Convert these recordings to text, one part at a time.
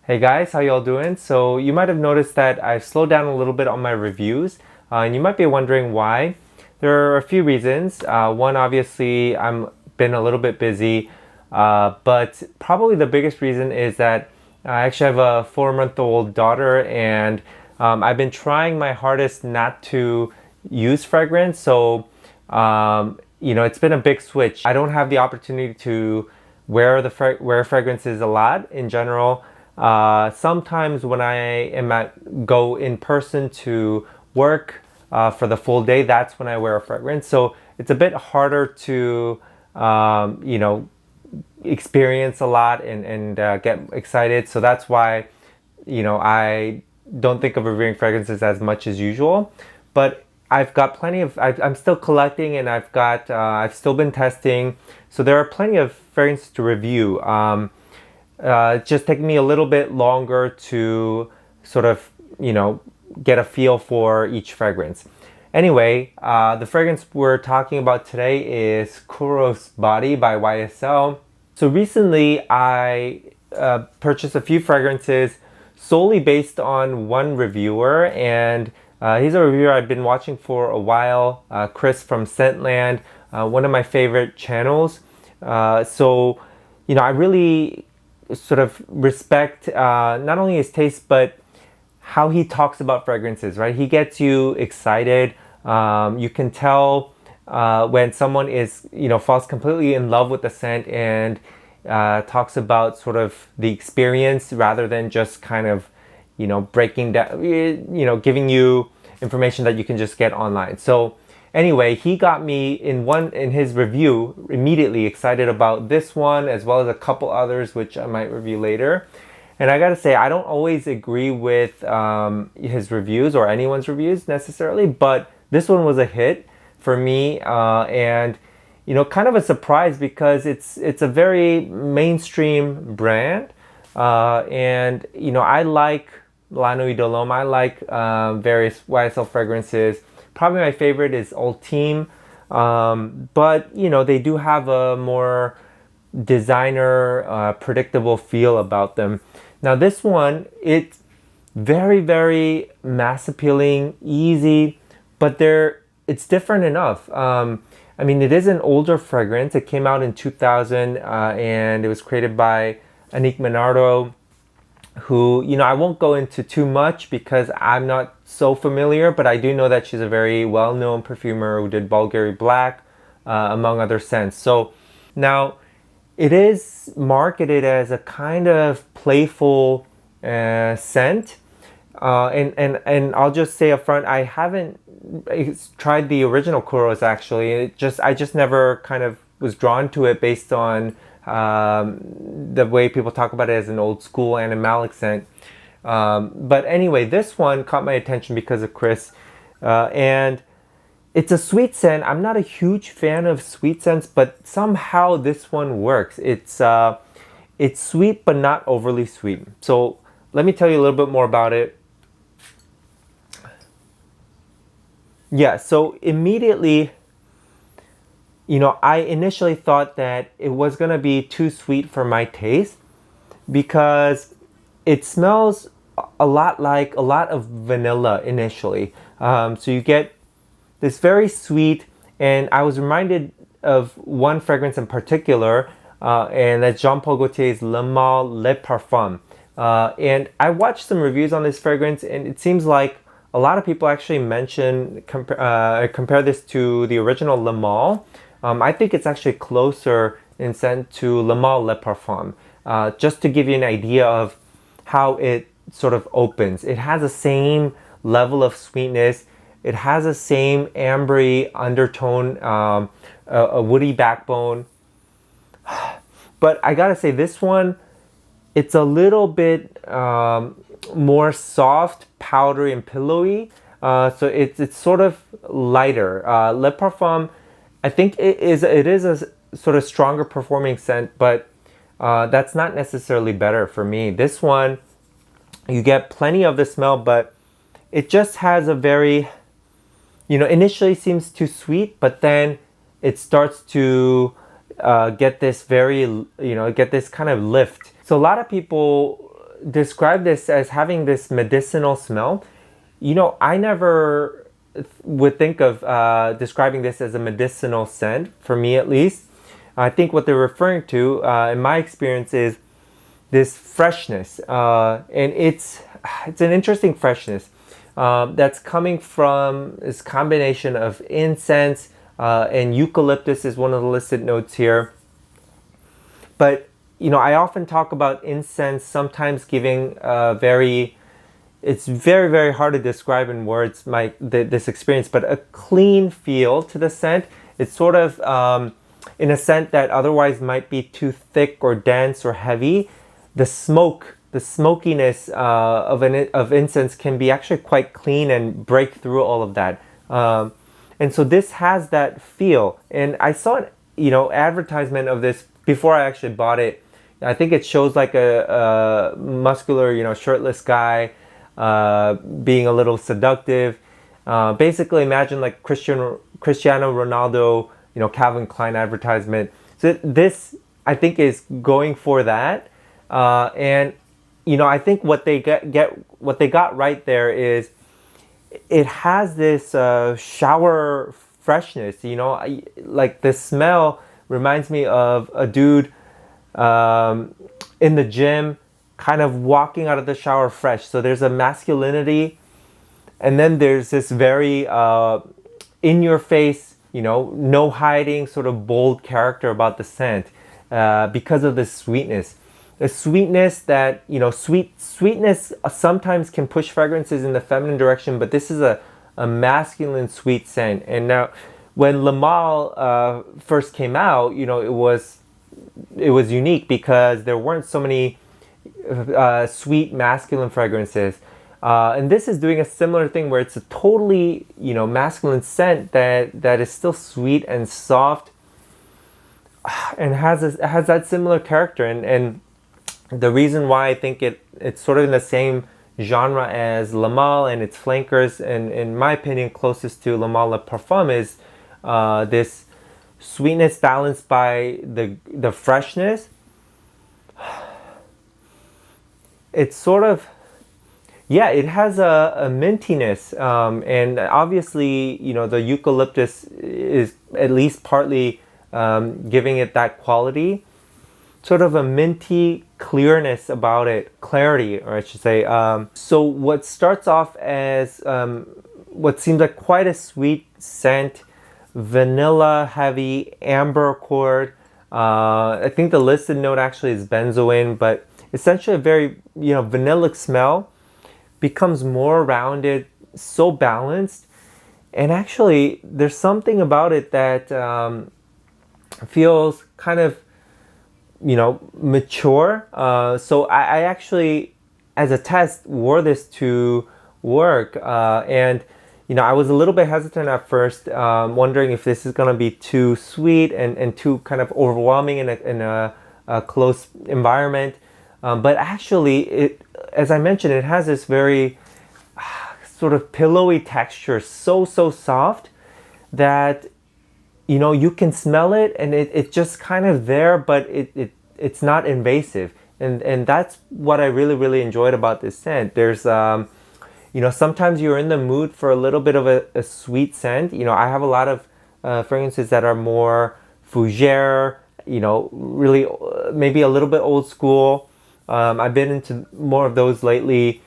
Hey guys, how y'all doing? So you might have noticed that I've slowed down a little bit on my reviews, and you might be wondering why. There are a few reasons. One, obviously, I'm been a little bit busy, but probably the biggest reason is that I actually have a 4-month-old daughter, and I've been trying my hardest not to use fragrance. So it's been a big switch. I don't have the opportunity to wear fragrances a lot in general. Sometimes when go in person to work for the full day, that's when I wear a fragrance. So it's a bit harder to, experience a lot and get excited. So that's why, I don't think of reviewing fragrances as much as usual. But I've got I'm still collecting, and I've still been testing. So there are plenty of fragrances to review. It's just taking me a little bit longer to sort of, get a feel for each fragrance. Anyway, the fragrance we're talking about today is Kouros Body by YSL. So recently I purchased a few fragrances solely based on one reviewer, and he's a reviewer I've been watching for a while, Chris from Scentland, one of my favorite channels. I really sort of respect not only his taste but how he talks about fragrances, right? He gets you excited. You can tell when someone falls completely in love with the scent and talks about sort of the experience rather than just kind of, breaking down, giving you information that you can just get online. So anyway, he got me in his review immediately excited about this one as well as a couple others which I might review later. And I gotta say, I don't always agree with his reviews or anyone's reviews necessarily, but this one was a hit for me, and kind of a surprise because it's a very mainstream brand, and I like La Nuit de l'Homme. I like various YSL fragrances. Probably my favorite is Ultime, but they do have a more designer, predictable feel about them. Now this one, it's very, very mass appealing, easy, but it's different enough. It is an older fragrance. It came out in 2000, and it was created by Annick Menardo, who, I won't go into too much because I'm not so familiar, but I do know that she's a very well-known perfumer who did Bulgari Black, among other scents. So now, it is marketed as a kind of playful scent, and I'll just say up front, I haven't tried the original Kouros actually. I just never kind of was drawn to it based on the way people talk about it as an old school animalic scent. But anyway, this one caught my attention because of Chris, and it's a sweet scent. I'm not a huge fan of sweet scents, but somehow this one works. It's sweet, but not overly sweet. So let me tell you a little bit more about it. Yeah, so immediately, I initially thought that it was going to be too sweet for my taste because it smells a lot like a lot of vanilla initially. So you get this very sweet, and I was reminded of one fragrance in particular, and that's Jean Paul Gaultier's Le Male Le Parfum. And I watched some reviews on this fragrance, and it seems like a lot of people actually compare this to the original Le Male. I think it's actually closer in scent to Le Male Le Parfum, just to give you an idea of how it sort of opens. It has the same level of sweetness. It has the same ambery undertone, a woody backbone. But I gotta say, this one, it's a little bit more soft, powdery, and pillowy. So it's sort of lighter. Le Parfum, I think it is a sort of stronger performing scent, but that's not necessarily better for me. This one, you get plenty of the smell, but it just has a very, initially seems too sweet, but then it starts to get this kind of lift. So a lot of people describe this as having this medicinal smell. I never would think of describing this as a medicinal scent, for me at least. I think what they're referring to, in my experience, is this freshness. And it's an interesting freshness that's coming from this combination of incense and eucalyptus is one of the listed notes here. But, I often talk about incense sometimes giving it's very, very hard to describe in words this experience, but a clean feel to the scent. It's sort of in a scent that otherwise might be too thick or dense or heavy. The smokiness of incense can be actually quite clean and break through all of that. And so this has that feel. And I saw an advertisement of this before I actually bought it. I think it shows like a muscular, shirtless guy being a little seductive. Basically, imagine like Cristiano Ronaldo, Calvin Klein advertisement. So this, I think, is going for that. And I think what they got right there is it has this shower freshness. Like the smell reminds me of a dude in the gym, kind of walking out of the shower fresh. So there's a masculinity, and then there's this very in your face, no hiding, sort of bold character about the scent because of the sweetness. The sweetness that, sweetness sometimes can push fragrances in the feminine direction, but this is a masculine sweet scent. And now when Le Male first came out, it was unique because there weren't so many sweet masculine fragrances. And this is doing a similar thing where it's a totally, masculine scent that is still sweet and soft and has that similar character. And the reason why I think it's sort of in the same genre as Le Male and its flankers, and in my opinion closest to Le Male Le Parfum, is this sweetness balanced by the freshness. It's sort of, it has a mintiness, and obviously, the eucalyptus is at least partly giving it that quality. Sort of a minty clearness about it, clarity, or I should say. So what starts off as what seems like quite a sweet scent, vanilla heavy, amber accord. I think the listed note actually is benzoin, but essentially a very vanillic smell becomes more rounded, so balanced, and actually there's something about it that feels kind of mature. So I actually, as a test, wore this to work, and I was a little bit hesitant at first, wondering if this is going to be too sweet and too kind of overwhelming in a close environment. But actually, as I mentioned, it has this very sort of pillowy texture, so soft that you can smell it, and it's just kind of there, but it's not invasive, and that's what I really enjoyed about this scent. There's sometimes you're in the mood for a little bit of a sweet scent. I have a lot of fragrances that are more fougere, really maybe a little bit old school. I've been into more of those lately,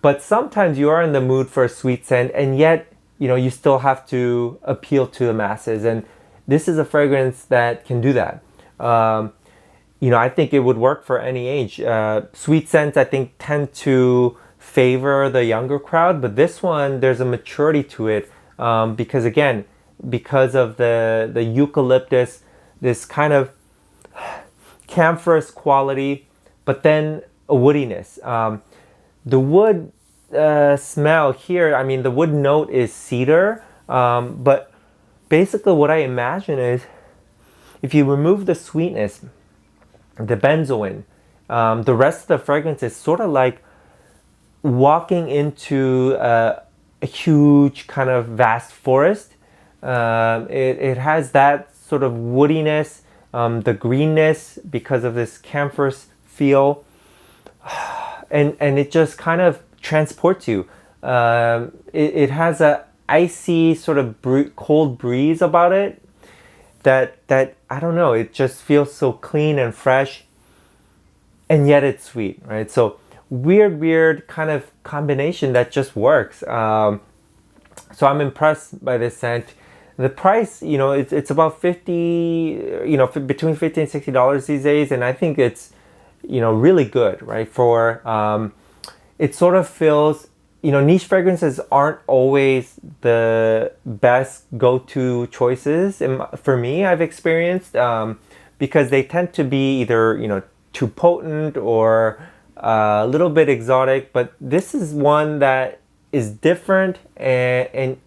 but sometimes you are in the mood for a sweet scent, and yet you still have to appeal to the masses, and this is a fragrance that can do that. I think it would work for any age. Sweet scents, I think, tend to favor the younger crowd, but this one, there's a maturity to it, because of the eucalyptus, this kind of camphorous quality, but then a woodiness. The wood smell here, I mean, the wood note is cedar, but basically what I imagine is if you remove the sweetness, the benzoin, the rest of the fragrance is sort of like walking into a huge kind of vast forest. It has that sort of woodiness, the greenness because of this camphorous feel. and it just kind of transports you. It has a icy sort of cold breeze about it that I don't know, it just feels so clean and fresh, and yet it's sweet, right? So weird kind of combination that just works. So I'm impressed by this scent. The price, it's about 50, between $50 and $60 these days, and I think it's, really good, right? For it sort of feels, niche fragrances aren't always the best go-to choices. And for me, I've experienced, because they tend to be either, too potent or a little bit exotic. But this is one that is different and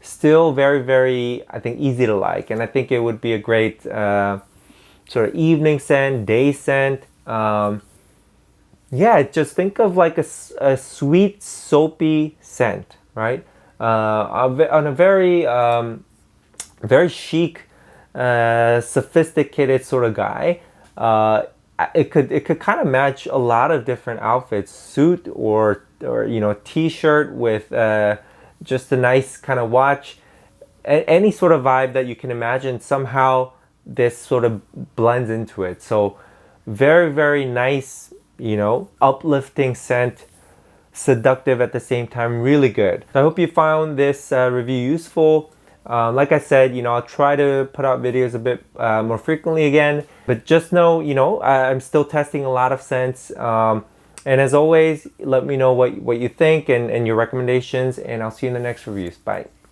still very, I think, easy to like. And I think it would be a great sort of evening scent, day scent. Just think of like a sweet, soapy scent, right? On a very chic, sophisticated sort of guy. It could kind of match a lot of different outfits, suit or t-shirt with just a nice kind of watch. Any sort of vibe that you can imagine, somehow this sort of blends into it. So very nice, uplifting scent, seductive at the same time, really good. So I hope you found this review useful. Like I said, I'll try to put out videos a bit more frequently again, but just know, I'm still testing a lot of scents. And as always, let me know what you think and your recommendations, and I'll see you in the next reviews. Bye.